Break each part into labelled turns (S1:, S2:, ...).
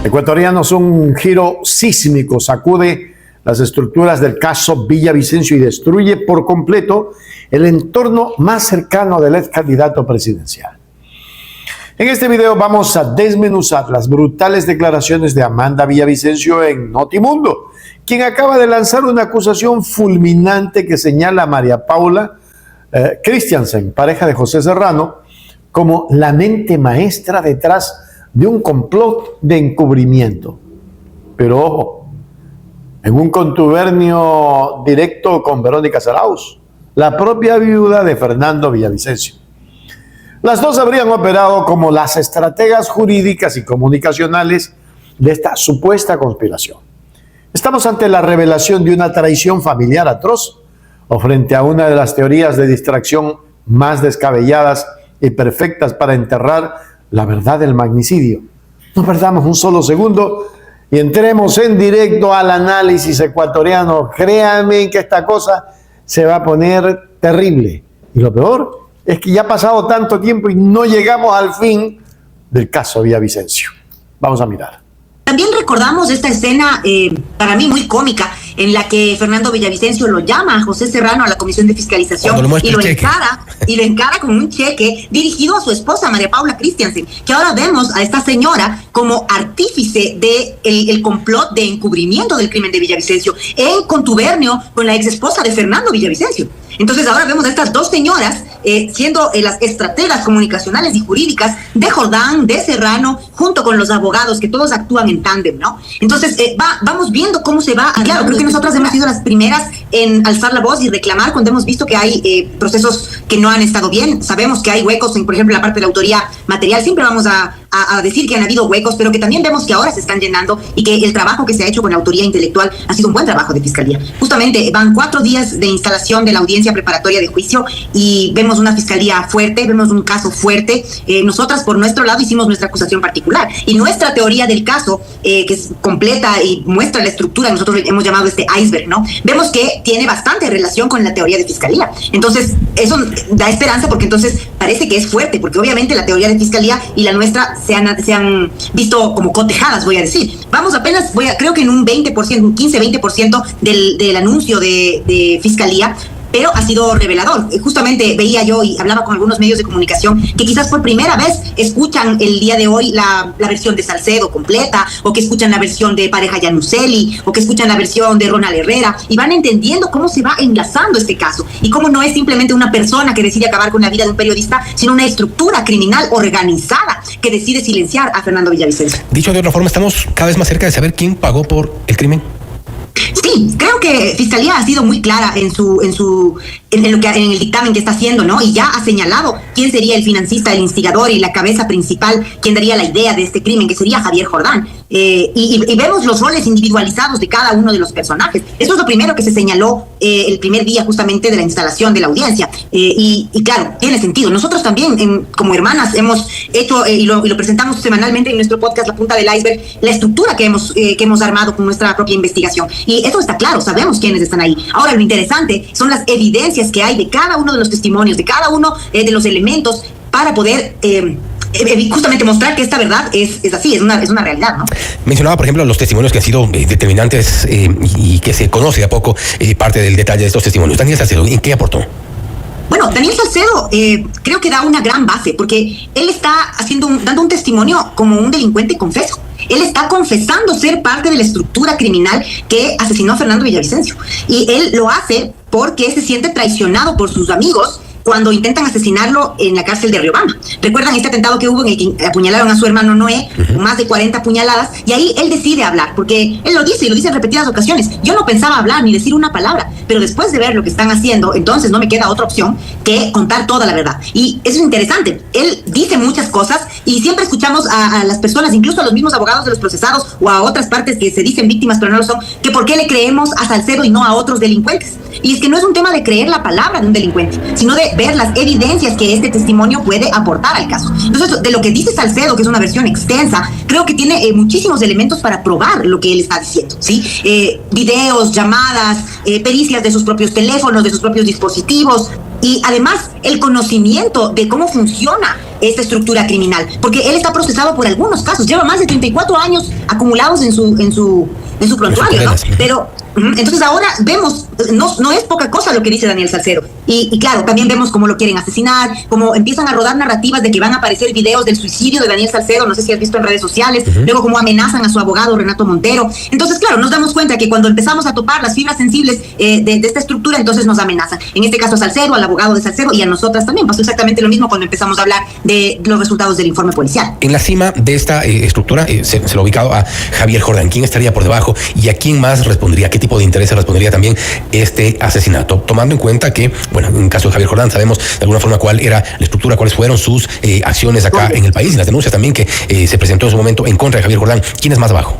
S1: Ecuatorianos, un giro sísmico sacude las estructuras del caso Villavicencio y destruye por completo el entorno más cercano del ex candidato presidencial. En este video vamos a desmenuzar las brutales declaraciones de Amanda Villavicencio en Notimundo, quien acaba de lanzar una acusación fulminante que señala a María Paula Christiansen, pareja de José Serrano, como la mente maestra detrás de un complot de encubrimiento. Pero ojo, en un contubernio directo con Verónica Zarauz, la propia viuda de Fernando Villavicencio. Las dos habrían operado como las estrategas jurídicas y comunicacionales de esta supuesta conspiración. ¿Estamos ante la revelación de una traición familiar atroz o frente a una de las teorías de distracción más descabelladas y perfectas para enterrar la verdad del magnicidio? No perdamos un solo segundo y entremos en directo al análisis ecuatoriano. Créanme que esta cosa se va a poner terrible. Y lo peor es que ya ha pasado tanto tiempo y no llegamos al fin del caso Villavicencio. Vamos a mirar.
S2: También recordamos esta escena, para mí muy cómica, en la que Fernando Villavicencio lo llama a José Serrano a la Comisión de Fiscalización y lo encara con un cheque dirigido a su esposa, María Paula Christiansen, que ahora vemos a esta señora como artífice del complot de encubrimiento del crimen de Villavicencio, en contubernio con la ex esposa de Fernando Villavicencio. Entonces ahora vemos a estas dos señoras siendo las estrategas comunicacionales y jurídicas de Jordán, de Serrano, junto con los abogados, que todos actúan en tándem, ¿no? Entonces vamos viendo cómo se va. Y claro, creo que nosotras hemos sido las primeras en alzar la voz y reclamar cuando hemos visto que hay procesos que no han estado bien. Sabemos que hay huecos, por ejemplo, en la parte de la autoría material. Siempre vamos a decir que han habido huecos, pero que también vemos que ahora se están llenando y que el trabajo que se ha hecho con la autoría intelectual ha sido un buen trabajo de Fiscalía. Justamente van 4 días de instalación de la audiencia preparatoria de juicio y vemos una fiscalía fuerte, vemos un caso fuerte. Nosotras por nuestro lado hicimos nuestra acusación particular y nuestra teoría del caso, que es completa y muestra la estructura, nosotros hemos llamado este iceberg, ¿no? Vemos que tiene bastante relación con la teoría de Fiscalía. Entonces eso da esperanza porque entonces parece que es fuerte, porque obviamente la teoría de Fiscalía y la nuestra se han visto como cotejadas, voy a decir. Vamos apenas, creo que en un 20%, un 15-20% del anuncio de Fiscalía, pero ha sido revelador. Justamente veía yo y hablaba con algunos medios de comunicación que quizás por primera vez escuchan el día de hoy la versión de Salcedo completa, o que escuchan la versión de Pareja Yanuseli, o que escuchan la versión de Ronald Herrera, y van entendiendo cómo se va enlazando este caso, y cómo no es simplemente una persona que decide acabar con la vida de un periodista, sino una estructura criminal organizada que decide silenciar a Fernando Villavicencio.
S3: Dicho de otra forma, estamos cada vez más cerca de saber quién pagó por el crimen.
S2: Sí, creo que Fiscalía ha sido muy clara en el dictamen que está haciendo, ¿no? Y ya ha señalado quién sería el financista, el instigador y la cabeza principal, quién daría la idea de este crimen, que sería Javier Jordán. Y vemos los roles individualizados de cada uno de los personajes. Eso es lo primero que se señaló el primer día justamente de la instalación de la audiencia. Y claro, tiene sentido. Nosotros también, como hermanas, hemos hecho, y lo presentamos semanalmente en nuestro podcast La Punta del Iceberg, la estructura que hemos armado con nuestra propia investigación. Y eso está claro, sabemos quiénes están ahí. Ahora, lo interesante son las evidencias que hay de cada uno de los testimonios, de cada uno de los elementos, para poder justamente mostrar que esta verdad es así, es una realidad, ¿no?
S3: Mencionaba, por ejemplo, los testimonios que han sido determinantes y que se conoce de a poco parte del detalle de estos testimonios. Daniel Salcedo, ¿en qué aportó?
S2: Bueno, Daniel Salcedo creo que da una gran base, porque él está dando un testimonio como un delincuente confeso. Él está confesando ser parte de la estructura criminal que asesinó a Fernando Villavicencio. Y él lo hace porque se siente traicionado por sus amigos cuando intentan asesinarlo en la cárcel de Riobamba. ¿Recuerdan este atentado que hubo en el que apuñalaron a su hermano Noé, con más de 40 puñaladas? Y ahí él decide hablar, porque él lo dice, y lo dice en repetidas ocasiones. Yo no pensaba hablar ni decir una palabra, pero después de ver lo que están haciendo, entonces no me queda otra opción que contar toda la verdad. Y eso es interesante. Él dice muchas cosas y siempre escuchamos a las personas, incluso a los mismos abogados de los procesados o a otras partes que se dicen víctimas pero no lo son, que por qué le creemos a Salcedo y no a otros delincuentes. Y es que no es un tema de creer la palabra de un delincuente, sino de ver las evidencias que este testimonio puede aportar al caso. Entonces, de lo que dice Salcedo, que es una versión extensa, creo que tiene muchísimos elementos para probar lo que él está diciendo, ¿sí? Videos, llamadas, pericias de sus propios teléfonos, de sus propios dispositivos, y además el conocimiento de cómo funciona esta estructura criminal, porque él está procesado por algunos casos, lleva más de 34 años acumulados en su prontuario, ¿no? Pero entonces ahora vemos, no es poca cosa lo que dice Daniel Salcedo. Y claro, también vemos cómo lo quieren asesinar, cómo empiezan a rodar narrativas de que van a aparecer videos del suicidio de Daniel Salcedo, no sé si has visto en redes sociales, luego cómo amenazan a su abogado Renato Montero. Entonces, claro, nos damos cuenta que cuando empezamos a topar las fibras sensibles de esta estructura, entonces nos amenazan. En este caso a Salcedo, al abogado de Salcedo y a nosotras también. Pasó exactamente lo mismo cuando empezamos a hablar de los resultados del informe policial.
S3: En la cima de esta estructura se lo ha ubicado a Javier Jordán. ¿Quién estaría por debajo y a quién más respondería? ¿Qué tipo de intereses respondería también este asesinato? Tomando en cuenta que, bueno, en el caso de Javier Jordán sabemos de alguna forma cuál era la estructura, cuáles fueron sus acciones acá en el país y las denuncias también que se presentó en su momento en contra de Javier Jordán. ¿Quién es más abajo?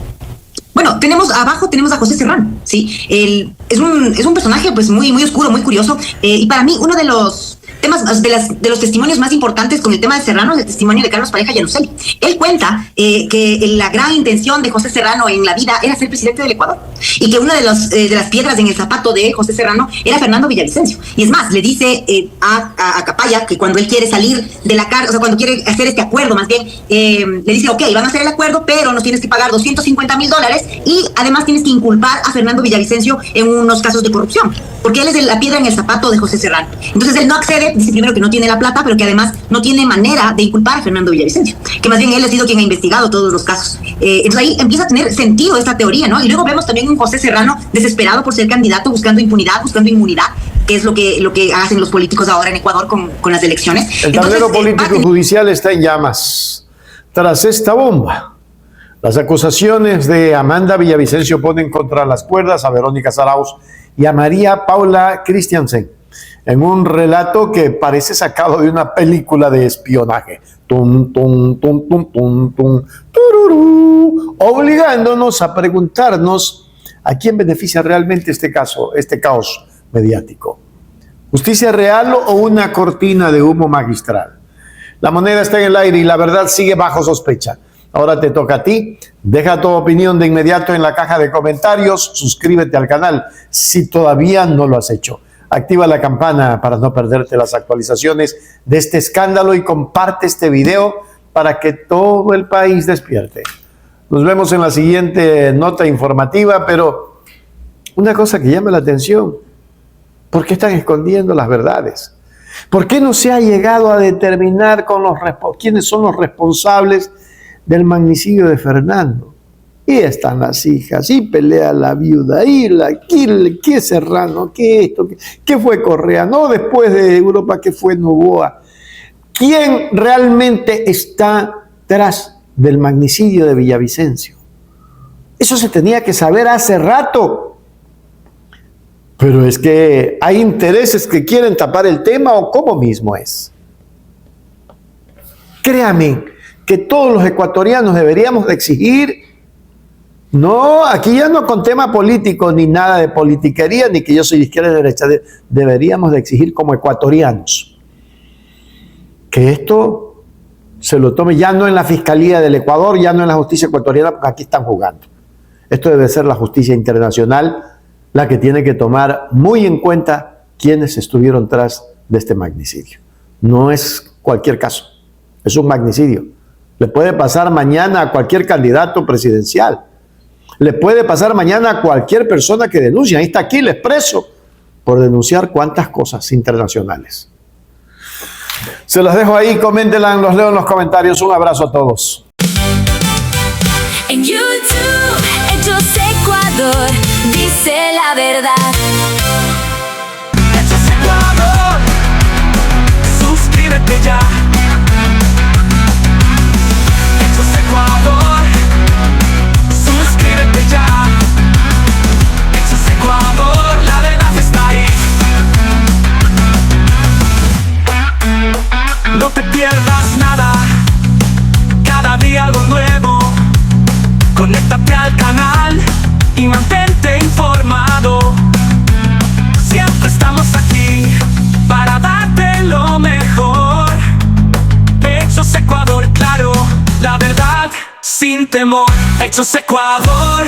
S2: Bueno, tenemos a José Serrano, ¿sí? Él es un personaje pues muy oscuro, muy curioso, y para mí uno de los temas, de los testimonios más importantes con el tema de Serrano es el testimonio de Carlos Pareja Yanuseli. Él cuenta que la gran intención de José Serrano en la vida era ser presidente del Ecuador, y que una de las piedras en el zapato de José Serrano era Fernando Villavicencio. Y es más, le dice a Capaya que cuando él quiere salir de la cárcel, o sea, cuando quiere hacer este acuerdo más bien, le dice, ok, van a hacer el acuerdo, pero nos tienes que pagar $250,000 y además tienes que inculpar a Fernando Villavicencio en unos casos de corrupción, porque él es la piedra en el zapato de José Serrano. Entonces él no accede, dice primero que no tiene la plata, pero que además no tiene manera de inculpar a Fernando Villavicencio, que más bien él ha sido quien ha investigado todos los casos. Entonces ahí empieza a tener sentido esta teoría, ¿no? Y luego vemos también un José Serrano desesperado por ser candidato, buscando impunidad, buscando inmunidad, que es lo que hacen los políticos ahora en Ecuador con las elecciones.
S1: El tablero político y judicial está en llamas tras esta bomba. Las acusaciones de Amanda Villavicencio ponen contra las cuerdas a Verónica Zarauz y a María Paula Christiansen en un relato que parece sacado de una película de espionaje. Tum, tum, tum, tum, tum, tum, tururú, obligándonos a preguntarnos a quién beneficia realmente este caos mediático. ¿Justicia real o una cortina de humo magistral? La moneda está en el aire y la verdad sigue bajo sospecha. Ahora te toca a ti. Deja tu opinión de inmediato en la caja de comentarios. Suscríbete al canal si todavía no lo has hecho. Activa la campana para no perderte las actualizaciones de este escándalo y comparte este video para que todo el país despierte. Nos vemos en la siguiente nota informativa, pero una cosa que llama la atención: ¿por qué están escondiendo las verdades? ¿Por qué no se ha llegado a determinar quiénes son los responsables del magnicidio de Fernando? Y están las hijas, y pelea la viuda, y ¿qué Serrano? ¿Qué esto? ¿Qué fue Correa? No, después de Europa, ¿qué fue Noboa? ¿Quién realmente está tras del magnicidio de Villavicencio? Eso se tenía que saber hace rato. Pero es que hay intereses que quieren tapar el tema, o cómo mismo es. Créame que todos los ecuatorianos deberíamos de exigir, no, aquí ya no con tema político ni nada de politiquería, ni que yo soy de izquierda y derecha, deberíamos de exigir como ecuatorianos que esto se lo tome ya no en la Fiscalía del Ecuador, ya no en la justicia ecuatoriana, porque aquí están jugando. Esto debe ser la justicia internacional la que tiene que tomar muy en cuenta quiénes estuvieron tras de este magnicidio. No es cualquier caso, es un magnicidio. Le puede pasar mañana a cualquier candidato presidencial. Le puede pasar mañana a cualquier persona que denuncie. Ahí está Aquiles preso por denunciar cuántas cosas internacionales. Se las dejo ahí, coméntenla, los leo en los comentarios. Un abrazo a todos.
S4: En YouTube, Hechos Ecuador, dice la verdad.
S5: Hechos Ecuador, suscríbete ya. Hechos Ecuador, suscríbete ya. Hechos Ecuador, la verdad está ahí. No te pierdas nada, cada día algo nuevo. Conéctate al canal y mantente informado. Siempre estamos aquí para darte lo mejor. Hechos Ecuador, claro, la verdad sin temor. Hechos Ecuador.